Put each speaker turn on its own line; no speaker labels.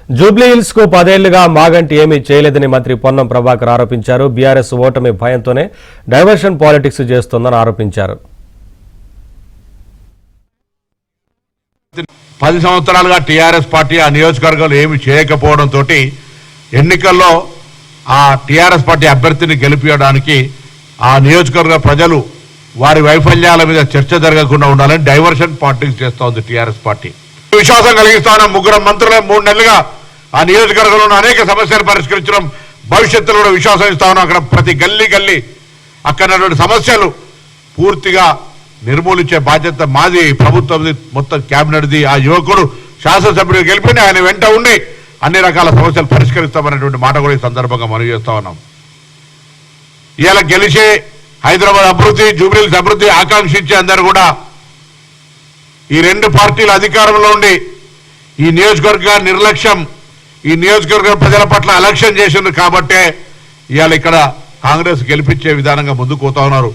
జూబ్లీహిల్స్ కు 10 ఏళ్లుగా మాగంటి ఏమీ చేయలేదని మంత్రి పొన్నం ప్రభాకర్ ఆరోపించారు. బీఆర్ఎస్ ఓటమి భయంతోనే డైవర్షన్ పాలిటిక్స్ చేస్తోందని ఆరోపించారు.
10 సంవత్సరాలుగా టీఆర్ఎస్ పార్టీ ఆ నియోజకవర్గంలో ఏమి చేయకపోవడంతో ఎన్నికల్లో ఆ టీఆర్ఎస్ పార్టీ అభ్యర్థిని గెలిపించడానికి ఆ నియోజకవర్గ ప్రజలు వారి వైఫల్యాల మీద చర్చ జరగకుండా ఉండాలని డైవర్షన్ పాలిటిక్స్ చేస్తోంది టీఆర్ఎస్ పార్టీ. విశ్వాసం కలిగిస్తా ఉన్న 3 మంత్రులు 3 నెలలుగా ఆ నియోజకవర్గంలో అనేక సమస్యలు పరిష్కరించడం, భవిష్యత్తులో కూడా విశ్వాసం ఇస్తా ఉన్నాం. అక్కడ ప్రతి గల్లీ అక్కడ సమస్యలు పూర్తిగా నిర్మూలించే బాధ్యత మాది, ప్రభుత్వం మొత్తం క్యాబినెట్ది. ఆ యువకుడు శాసనసభ్యుడు గెలిపి ఆయన వెంట ఉండి అన్ని రకాల సమస్యలు పరిష్కరిస్తామనేటువంటి మాట కూడా ఈ సందర్భంగా మనవి చేస్తా ఉన్నాం. ఇవాళ గెలిచే హైదరాబాద్ అభివృద్ధి, జూబ్లీహిల్స్ అభివృద్ధి ఆకాంక్షించే అందరూ కూడా ఈ 2 పార్టీల అధికారంలో ఉండి ఈ నియోజకవర్గ నిర్లక్ష్యం, ఈ నియోజకవర్గ ప్రజల పట్ల అలక్ష్యం చేసింది కాబట్టే ఇవాళ ఇక్కడ కాంగ్రెస్ గెలిపించే విధానంగా ముందుకు పోతా ఉన్నారు.